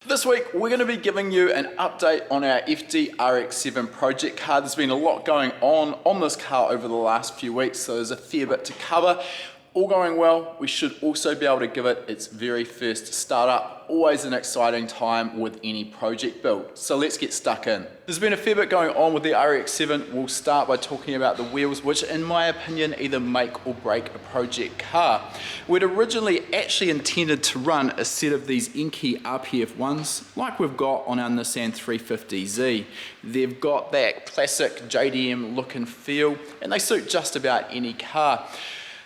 This week we're going to be giving you an update on our FD3S project car. There's been a lot going on this car over the last few weeks, so there's a fair bit to cover. All going well, we should also be able to give it its very first startup. Always an exciting time with any project build. So let's get stuck in. There's been a fair bit going on with the RX7. We'll start by talking about the wheels, which in my opinion either make or break a project car. We'd originally actually intended to run a set of these Enki RPF ones like we've got on our Nissan 350Z. They've got that classic JDM look and feel, and they suit just about any car.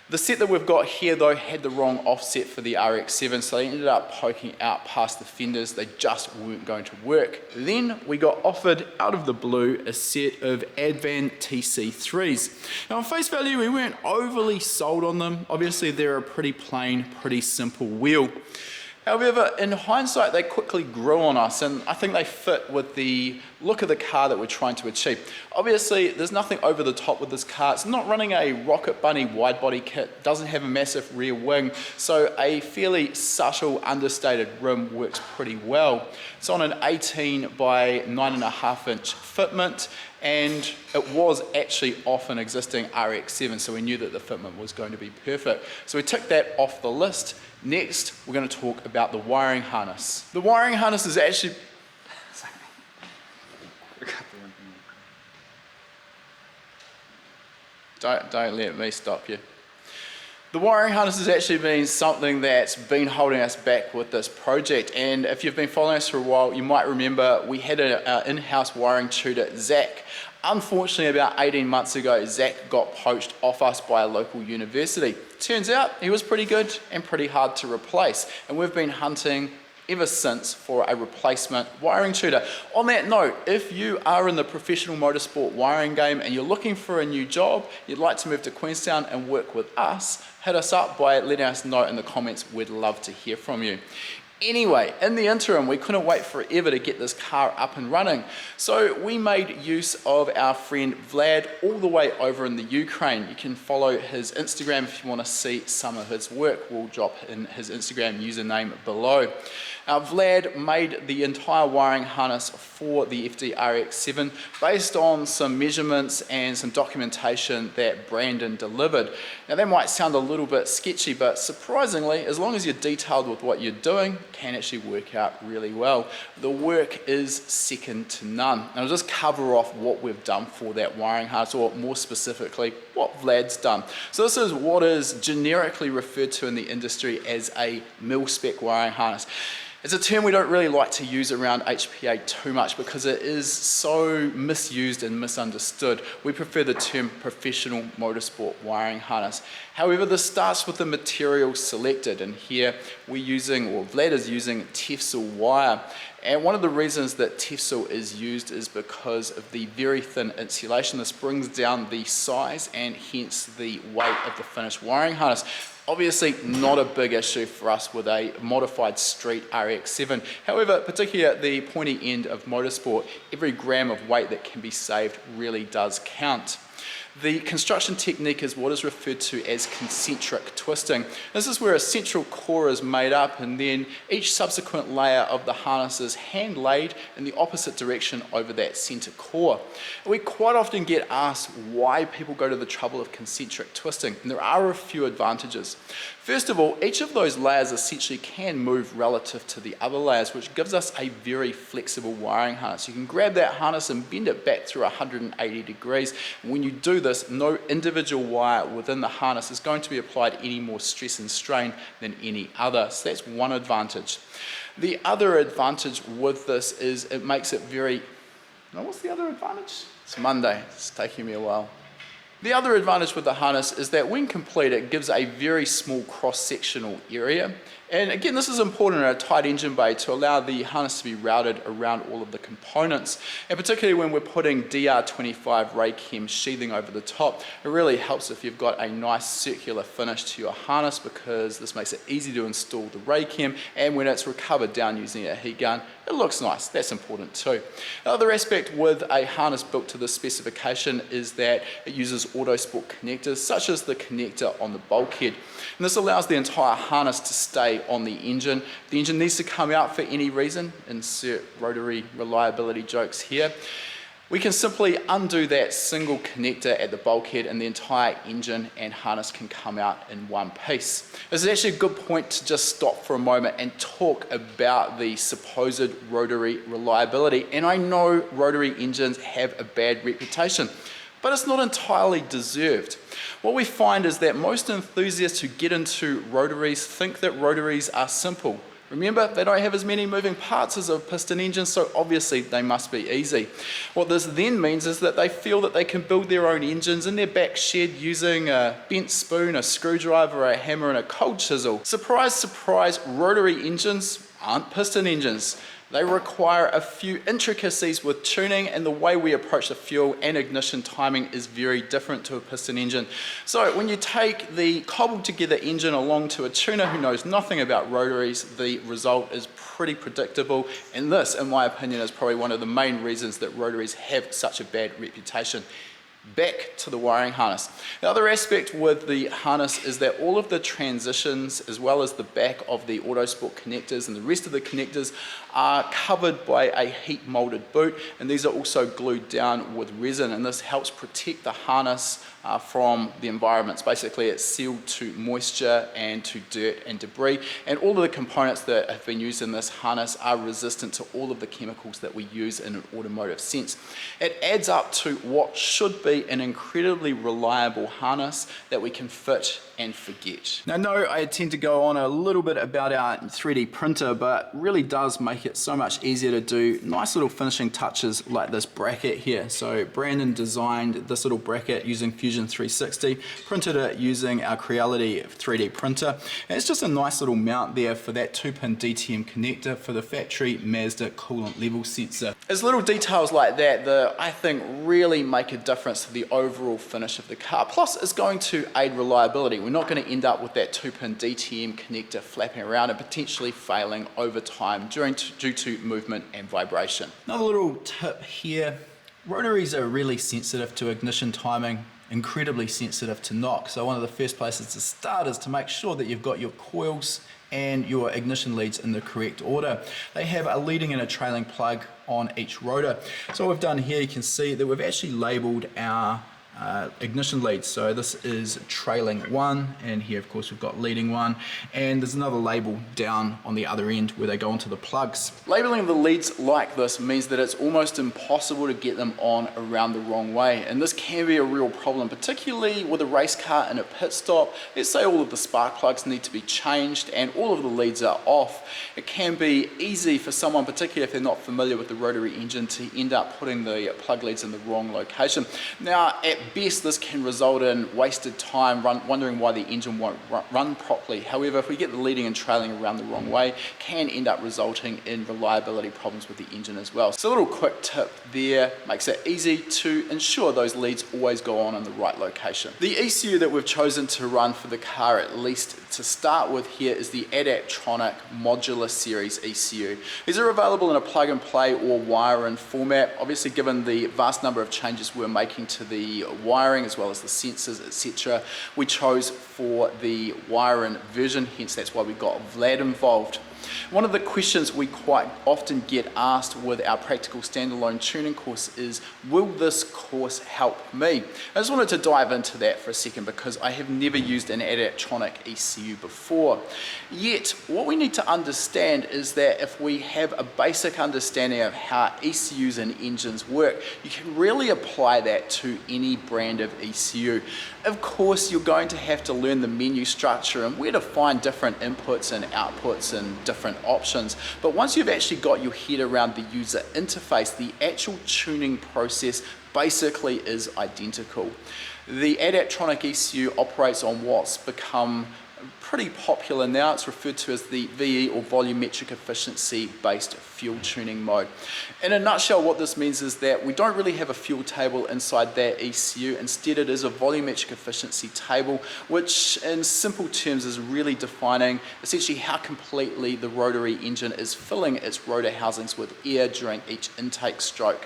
The set that we've got here though had the wrong offset for the RX7, so they ended up poking out past the fenders. They just weren't going to work. Then we got offered out of the blue a set of Advan TCIIIs. Now on face value we weren't overly sold on them. Obviously they're a pretty plain, pretty simple wheel. However, in hindsight, they quickly grew on us, and I think they fit with the look of the car that we're trying to achieve. Obviously, there's nothing over the top with this car. It's not running a Rocket Bunny wide body kit, doesn't have a massive rear wing, so a fairly subtle, understated rim works pretty well. It's on an 18 by 9.5 inch fitment, and it was actually off an existing RX7, so we knew that the fitment was going to be perfect. So we ticked that off the list. Next, we're going to talk about the wiring harness. The wiring harness is actually... Don't let me stop you. The wiring harness has actually been something that's been holding us back with this project, and if you've been following us for a while, you might remember we had an in-house wiring tutor, Zach. Unfortunately, about 18 months ago, Zach got poached off us by a local university. Turns out he was pretty good and pretty hard to replace, and we've been hunting ever since for a replacement wiring tutor. On that note, if you are in the professional motorsport wiring game and you're looking for a new job, you'd like to move to Queenstown and work with us, hit us up by letting us know in the comments. We'd love to hear from you. Anyway, in the interim, we couldn't wait forever to get this car up and running. So we made use of our friend Vlad all the way over in the Ukraine. You can follow his Instagram if you want to see some of his work. We'll drop in his Instagram username below. Vlad made the entire wiring harness for the FD3S based on some measurements and some documentation that Brandon delivered. Now that might sound a little bit sketchy, but surprisingly, as long as you're detailed with what you're doing, can actually work out really well. The work is second to none. And I'll just cover off what we've done for that wiring harness, or more specifically, what Vlad's done. So this is what is generically referred to in the industry as a mil-spec wiring harness. It's a term we don't really like to use around HPA too much because it is so misused and misunderstood. We prefer the term professional motorsport wiring harness. However, this starts with the material selected, and here we're using, or Vlad is using, Tefsel wire. And one of the reasons that Tefsel is used is because of the very thin insulation. This brings down the size and hence the weight of the finished wiring harness. Obviously not a big issue for us with a modified street RX7. However, particularly at the pointy end of motorsport, every gram of weight that can be saved really does count. The construction technique is what is referred to as concentric twisting. This is where a central core is made up and then each subsequent layer of the harness is hand laid in the opposite direction over that center core. We quite often get asked why people go to the trouble of concentric twisting, and there are a few advantages. First of all, each of those layers essentially can move relative to the other layers, which gives us a very flexible wiring harness. You can grab that harness and bend it back through 180 degrees. When you do this, no individual wire within the harness is going to be applied any more stress and strain than any other. So that's one advantage. The other advantage with this is it makes it very... Now, what's the other advantage? It's Monday. It's taking me a while. The other advantage with the harness is that when complete, it gives a very small cross-sectional area. And again, this is important in a tight engine bay to allow the harness to be routed around all of the components. And particularly when we're putting DR25 Raychem sheathing over the top, it really helps if you've got a nice circular finish to your harness, because this makes it easy to install the Raychem, and when it's recovered down using a heat gun, it looks nice. That's important too. Another aspect with a harness built to this specification is that it uses Autosport connectors, such as the connector on the bulkhead. And this allows the entire harness to stay stay on the engine. If the engine needs to come out for any reason, insert Rotary Reliability jokes here, we can simply undo that single connector at the bulkhead and the entire engine and harness can come out in one piece. This is actually a good point to just stop for a moment and talk about the supposed rotary reliability. And I know rotary engines have a bad reputation, but it's not entirely deserved. What we find is that most enthusiasts who get into rotaries think that rotaries are simple. Remember, they don't have as many moving parts as a piston engine, so obviously they must be easy. What this then means is that they feel that they can build their own engines in their back shed using a bent spoon, a screwdriver, a hammer, and a cold chisel. Surprise, surprise, rotary engines aren't piston engines. They require a few intricacies with tuning, and the way we approach the fuel and ignition timing is very different to a piston engine. So when you take the cobbled together engine along to a tuner who knows nothing about rotaries, the result is pretty predictable, and this, in my opinion, is probably one of the main reasons that rotaries have such a bad reputation. Back to the wiring harness. The other aspect with the harness is that all of the transitions, as well as the back of the Autosport connectors and the rest of the connectors, are covered by a heat molded boot, and these are also glued down with resin, and this helps protect the harness from the environments. Basically, it's sealed to moisture and to dirt and debris, and all of the components that have been used in this harness are resistant to all of the chemicals that we use in an automotive sense. It adds up to what should be an incredibly reliable harness that we can fit and forget. Now, no, I tend to go on a little bit about our 3D printer, but really does make it so much easier to do nice little finishing touches like this bracket here. So Brandon designed this little bracket using Fusion 360, printed it using our Creality 3D printer, and it's just a nice little mount there for that 2-pin DTM connector for the factory Mazda coolant level sensor. It's little details like that that I think really make a difference to the overall finish of the car. Plus, it's going to aid reliability. We're not going to end up with that 2-pin DTM connector flapping around and potentially failing over time due to movement and vibration. Another little tip here, rotaries are really sensitive to ignition timing, incredibly sensitive to knock. So one of the first places to start is to make sure that you've got your coils and your ignition leads in the correct order. They have a leading and a trailing plug on each rotor. So what we've done here, you can see that we've actually labeled our ignition leads. So this is trailing 1, and here of course we've got leading 1, and there's another label down on the other end where they go onto the plugs. Labeling the leads like this means that it's almost impossible to get them on around the wrong way, and this can be a real problem, particularly with a race car in a pit stop. Let's say all of the spark plugs need to be changed and all of the leads are off. It can be easy for someone, particularly if they're not familiar with the rotary engine, to end up putting the plug leads in the wrong location. Now, at best, this can result in wasted time wondering why the engine won't run properly. However, if we get the leading and trailing around the wrong way, can end up resulting in reliability problems with the engine as well. So a little quick tip there makes it easy to ensure those leads always go on in the right location. The ECU that we've chosen to run for the car, at least to start with here, is the Adaptronic Modular Series ECU. These are available in a plug and play or wire-in format. Obviously, given the vast number of changes we're making to the wiring as well as the sensors, etc., we chose for the wire-in version, hence that's why we got Vlad involved. One of the questions we quite often get asked with our practical standalone tuning course is, will this course help me? I just wanted to dive into that for a second because I have never used an Adaptronic ECU before. Yet, what we need to understand is that if we have a basic understanding of how ECUs and engines work, you can really apply that to any brand of ECU. Of course, you're going to have to learn the menu structure and where to find different inputs and outputs and different options, but once you've actually got your head around the user interface, the actual tuning process basically is identical. The Adaptronic ECU operates on what's become pretty popular now. It's referred to as the VE or Volumetric Efficiency based fuel tuning mode. In a nutshell, what this means is that we don't really have a fuel table inside that ECU. Instead, it is a volumetric efficiency table, which in simple terms is really defining essentially how completely the rotary engine is filling its rotor housings with air during each intake stroke.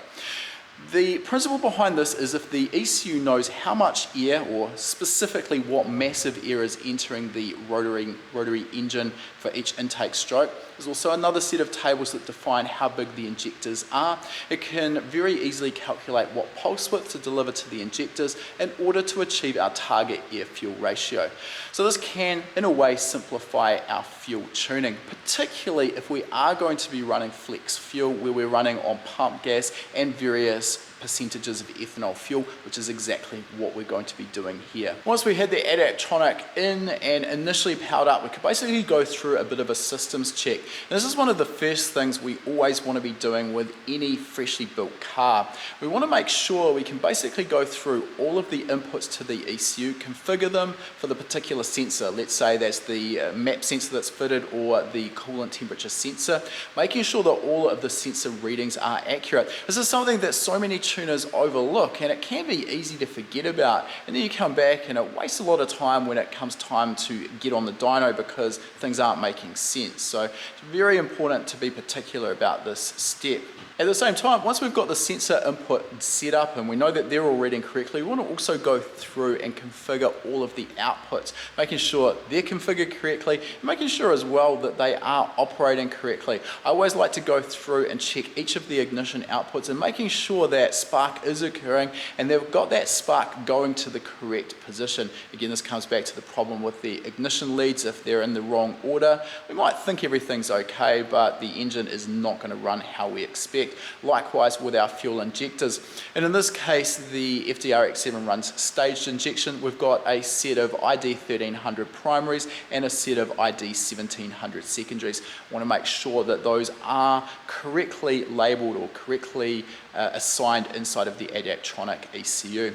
The principle behind this is if the ECU knows how much air, or specifically what massive air is entering the rotary engine for each intake stroke. There's also another set of tables that define how big the injectors are. It can very easily calculate what pulse width to deliver to the injectors in order to achieve our target air-fuel ratio. So this can, in a way, simplify our fuel tuning, particularly if we are going to be running flex fuel where we're running on pump gas and various percentages of ethanol fuel, which is exactly what we're going to be doing here. Once we had the Adaptronic in and initially powered up, we could basically go through a bit of a systems check. And this is one of the first things we always want to be doing with any freshly built car. We want to make sure we can basically go through all of the inputs to the ECU, configure them for the particular sensor. Let's say that's the map sensor that's fitted or the coolant temperature sensor, making sure that all of the sensor readings are accurate. This is something that so many tuners overlook, and it can be easy to forget about, and then you come back and it wastes a lot of time when it comes time to get on the dyno because things aren't making sense. So it's very important to be particular about this step. At the same time, once we've got the sensor input set up and we know that they're all reading correctly, we want to also go through and configure all of the outputs, making sure they're configured correctly, and making sure as well that they are operating correctly. I always like to go through and check each of the ignition outputs and making sure that spark is occurring and they've got that spark going to the correct position. Again, this comes back to the problem with the ignition leads. If they're in the wrong order, we might think everything's okay, but the engine is not going to run how we expect. Likewise with our fuel injectors. And in this case, the FD3S RX7 runs staged injection. We've got a set of ID 1300 primaries and a set of ID 1700 secondaries. I want to make sure that those are correctly labeled or correctly assigned inside of the Adaptronic ECU.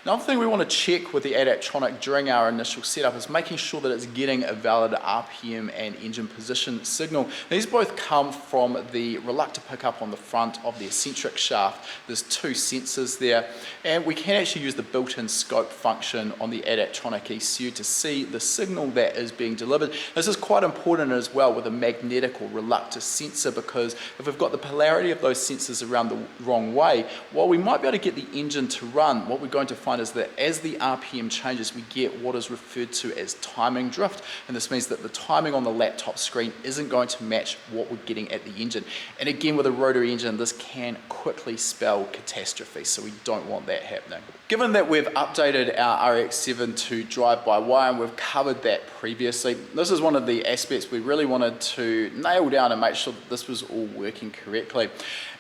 Another thing we want to check with the Adaptronic during our initial setup is making sure that it's getting a valid RPM and engine position signal. These both come from the reluctor pickup on the front of the eccentric shaft. There's two sensors there, and we can actually use the built-in scope function on the Adaptronic ECU to see the signal that is being delivered. This is quite important as well with a magnetic or reluctor sensor, because if we've got the polarity of those sensors around the wrong way, while we might be able to get the engine to run, what we're going to find is that as the RPM changes, we get what is referred to as timing drift, and this means that the timing on the laptop screen isn't going to match what we're getting at the engine. And again, with a rotary engine, this can quickly spell catastrophe, so we don't want that happening. Given that we've updated our RX7 to drive-by-wire, and we've covered that previously, this is one of the aspects we really wanted to nail down and make sure that this was all working correctly.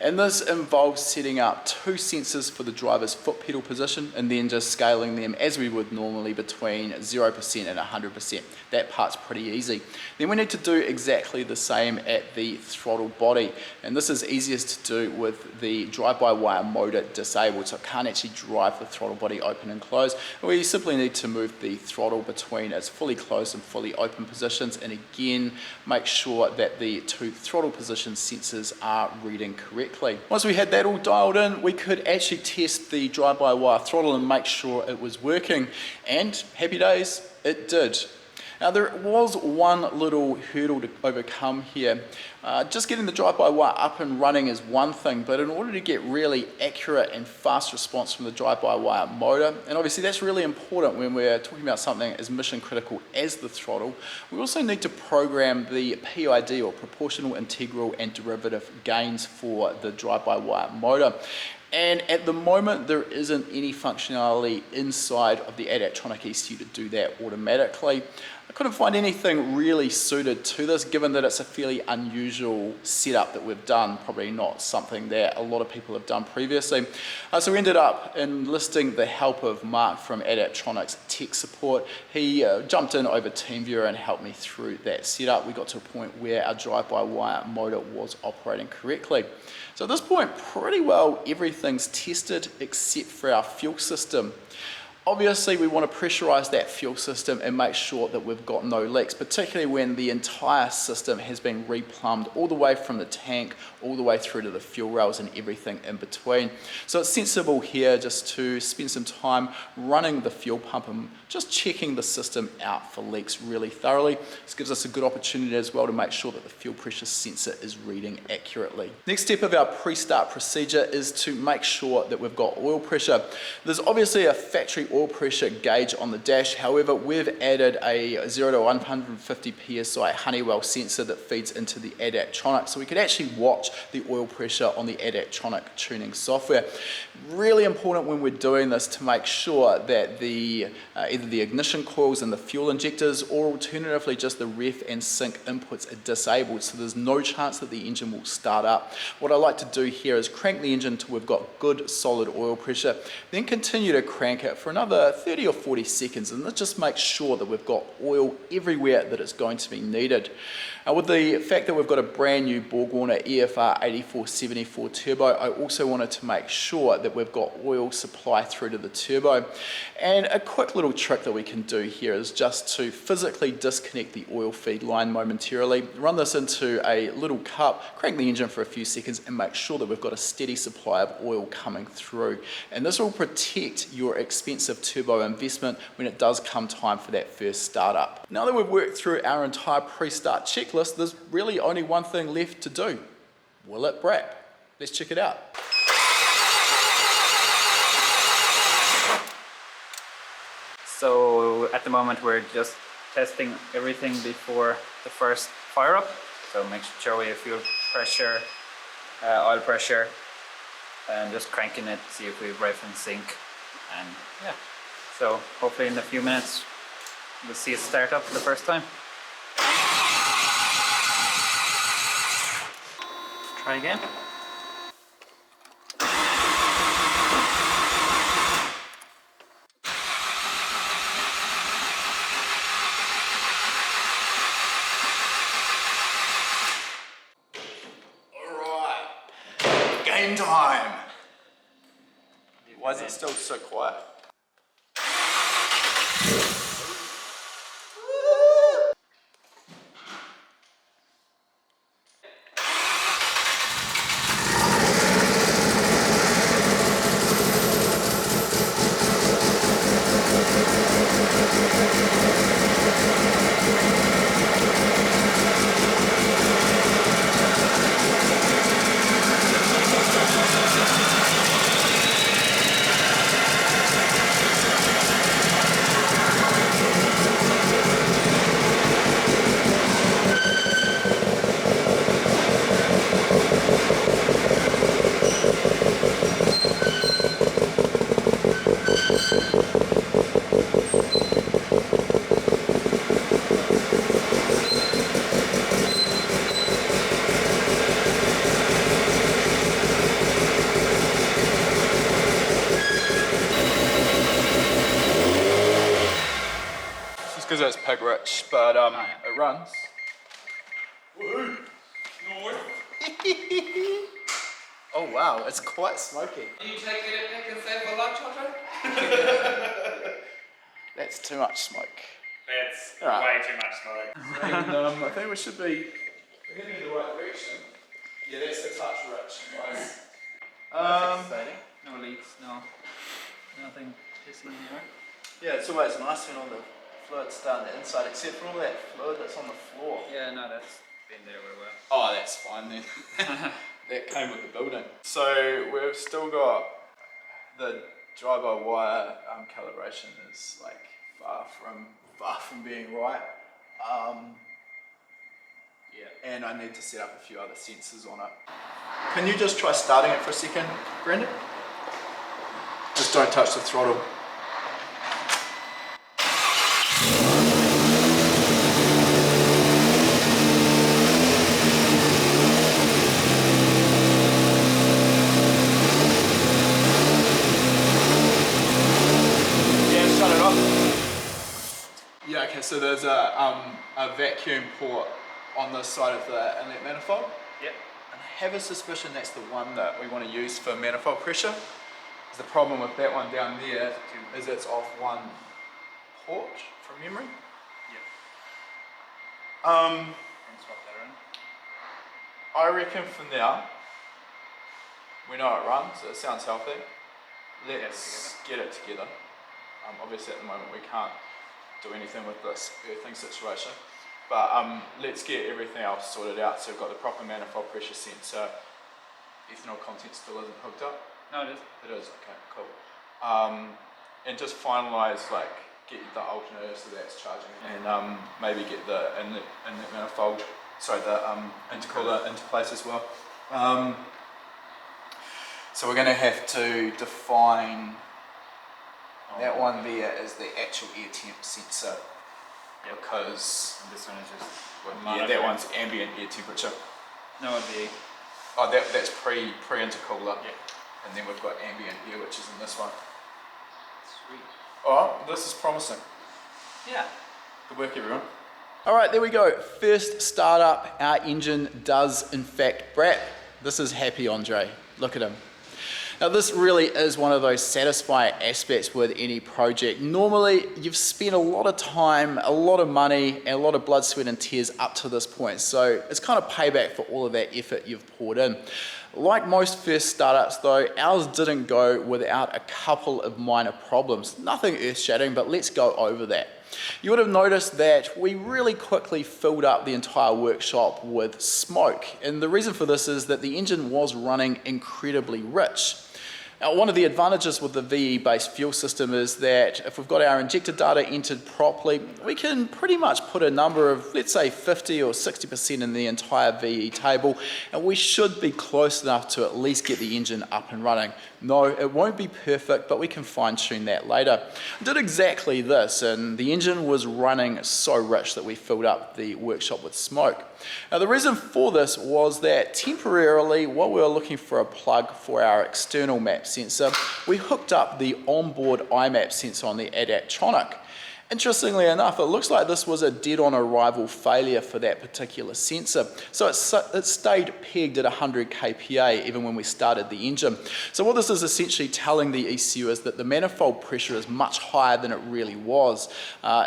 And this involves setting up two sensors for the driver's foot pedal position and then just scaling them as we would normally between 0% and 100%. That part's pretty easy. Then we need to do exactly the same at the throttle body, and this is easiest to do with the drive-by-wire motor disabled, so it can't actually drive the throttle body open and close. We simply need to move the throttle between its fully closed and fully open positions, and again make sure that the two throttle position sensors are reading correctly. Once we had that all dialed in, we could actually test the drive-by-wire throttle and make sure it was working, and happy days, it did. Now there was one little hurdle to overcome here. Just getting the drive-by-wire up and running is one thing, but in order to get really accurate and fast response from the drive-by-wire motor, and obviously that's really important when we're talking about something as mission critical as the throttle, we also need to program the PID, or proportional, integral and derivative gains for the drive-by-wire motor. And at the moment, there isn't any functionality inside of the Adaptronic ECU to do that automatically. I couldn't find anything really suited to this, given that it's a fairly unusual setup that we've done, probably not something that a lot of people have done previously. So we ended up enlisting the help of Mark from Adaptronic's tech support. He jumped in over TeamViewer and helped me through that setup. We got to a point where our drive-by-wire motor was operating correctly. So at this point, pretty well everything's tested except for our fuel system. Obviously, we want to pressurize that fuel system and make sure that we've got no leaks, particularly when the entire system has been replumbed all the way from the tank, all the way through to the fuel rails and everything in between. So it's sensible here just to spend some time running the fuel pump and just checking the system out for leaks really thoroughly. This gives us a good opportunity as well to make sure that the fuel pressure sensor is reading accurately. Next step of our pre-start procedure is to make sure that we've got oil pressure. There's obviously a factory oil pressure gauge on the dash, however we've added a 0 to 150 psi Honeywell sensor that feeds into the Adaptronic, so we could actually watch the oil pressure on the Adaptronic tuning software. Really important when we're doing this to make sure that the either the ignition coils and the fuel injectors, or alternatively just the ref and sync inputs are disabled, so there's no chance that the engine will start up. What I like to do here is crank the engine till we've got good solid oil pressure, then continue to crank it for another 30 or 40 seconds, and that just makes sure that we've got oil everywhere that it's going to be needed. With the fact that we've got a brand new BorgWarner EFR 8474 turbo, I also wanted to make sure that we've got oil supply through to the turbo. And a quick little trick that we can do here is just to physically disconnect the oil feed line momentarily, run this into a little cup, crank the engine for a few seconds, and make sure that we've got a steady supply of oil coming through. And this will protect your expensive turbo investment when it does come time for that first startup. Now that we've worked through our entire pre-start checklist, there's really only one thing left to do. Will it brap? Let's check it out. So at the moment we're just testing everything before the first fire up. So make sure we have fuel pressure, oil pressure, and just cranking it, see if we ref and sync. And yeah, so hopefully in a few minutes we'll see it start up for the first time. Try again. Alright, game time. Why is it still so quiet? Because it's pig rich, but it runs. Woohoo! Oh wow, it's quite smoky. Are you taking it back and say for lunch, Otto? That's too much smoke. That's Right. way too much smoke. And I think we should be heading in the right direction. Yeah, that's the touch rich. Nice. No leaks, no, nothing hissing in there. Yeah, it's always nice when all the fluid's starting the inside, except for all that fluid that's on the floor. Yeah, no, that's been there very well. Oh, that's fine then. That came with the building. So we've still got the drive-by-wire calibration is like far from being right. Yeah, and I need to set up a few other sensors on it. Can you just try starting it for a second, Brendan? Just don't touch the throttle. Yeah, okay, so there's a vacuum port on this side of the inlet manifold. Yep. And I have a suspicion that's the one that we want to use for manifold pressure. The problem with that one down there is it's off one port from memory. Yeah. Um, And swap that around. I reckon for now, we know it runs, it sounds healthy. Let's get it together. Obviously at the moment we can't do anything with this earthing situation, but let's get everything else sorted out. So we've got the proper manifold pressure sensor, ethanol content still isn't hooked up. No, it is. It is, okay, cool. And just finalise, like, get the alternator so that's charging, and maybe get the inlet manifold, sorry, the intercooler into place as well. So we're going to have to define that one there as the actual air temp sensor, because And this one is just yeah, that one's ambient air temperature. No, the Oh, that's pre-intercooler. yeah. And then we've got ambient air, which is in this one. Sweet. Oh, this is promising. Yeah. Good work, everyone. All right, there we go. First startup, our engine does in fact brap. This is happy Andre. Look at him. Now this really is one of those satisfying aspects with any project. Normally you've spent a lot of time, a lot of money, and a lot of blood, sweat and tears up to this point. So it's kind of payback for all of that effort you've poured in. Like most first startups though, ours didn't go without a couple of minor problems. Nothing earth-shattering, but let's go over that. You would have noticed that we really quickly filled up the entire workshop with smoke. And the reason for this is that the engine was running incredibly rich. Now, one of the advantages with the VE-based fuel system is that if we've got our injector data entered properly, we can pretty much put a number of, let's say 50 or 60% in the entire VE table, and we should be close enough to at least get the engine up and running. No, it won't be perfect, but we can fine-tune that later. I did exactly this, and the engine was running so rich that we filled up the workshop with smoke. Now, the reason for this was that temporarily, while we were looking for a plug for our external map sensor, we hooked up the onboard IMAP sensor on the Adaptronic. Interestingly enough, it looks like this was a dead-on arrival failure for that particular sensor. So it stayed pegged at 100 kPa even when we started the engine. So what this is essentially telling the ECU is that the manifold pressure is much higher than it really was.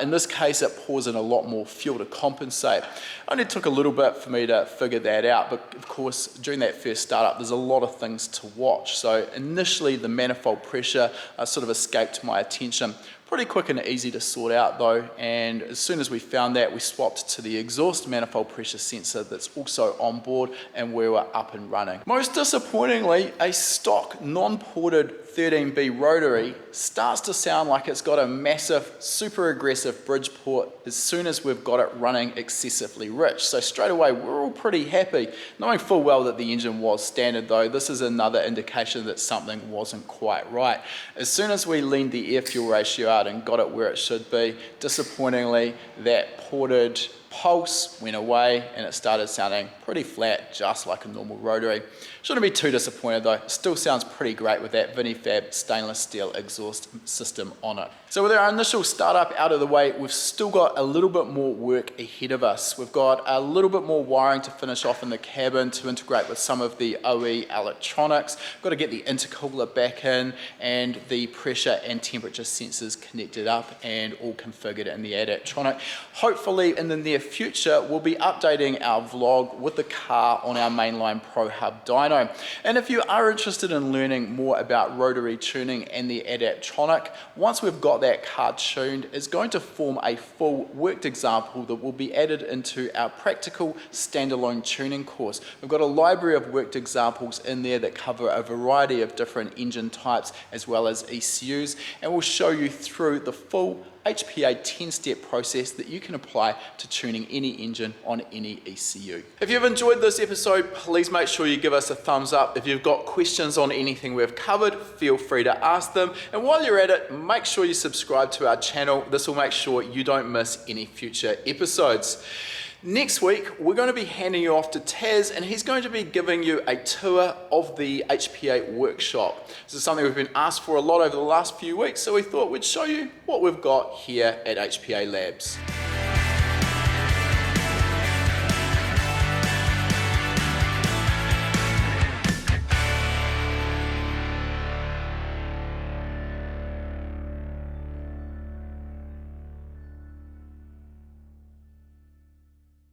In this case, it pours in a lot more fuel to compensate. It only took a little bit for me to figure that out, but of course, during that first startup, there's a lot of things to watch. So initially, the manifold pressure sort of escaped my attention. Pretty quick and easy to sort out though, and as soon as we found that, we swapped to the exhaust manifold pressure sensor that's also on board, and we were up and running. Most disappointingly, a stock non-ported 13B Rotary starts to sound like it's got a massive, super aggressive bridge port as soon as we've got it running excessively rich. So straight away, we're all pretty happy. Knowing full well that the engine was standard though, this is another indication that something wasn't quite right. As soon as we leaned the air-fuel ratio out and got it where it should be, disappointingly, that ported pulse went away and it started sounding pretty flat, just like a normal rotary. Shouldn't be too disappointed though, it still sounds pretty great with that Vinnyfabs stainless steel exhaust system on it. So with our initial startup out of the way, we've still got a little bit more work ahead of us. We've got a little bit more wiring to finish off in the cabin to integrate with some of the OE electronics. We've got to get the intercooler back in and the pressure and temperature sensors connected up and all configured in the Adaptronic. Hopefully in the near future, we'll be updating our vlog with the car on our mainline Pro Hub dyno. And if you are interested in learning more about rotary tuning and the Adaptronic, once we've got that car tuned, it's going to form a full worked example that will be added into our practical standalone tuning course. We've got a library of worked examples in there that cover a variety of different engine types as well as ECUs, and we'll show you through the full HPA 10-step process that you can apply to tuning any engine on any ECU. If you've enjoyed this episode, please make sure you give us a thumbs up. If you've got questions on anything we've covered, feel free to ask them. And while you're at it, make sure you subscribe to our channel. This will make sure you don't miss any future episodes. Next week, we're going to be handing you off to Taz, and he's going to be giving you a tour of the HPA workshop. This is something we've been asked for a lot over the last few weeks, so we thought we'd show you what we've got here at HPA Labs.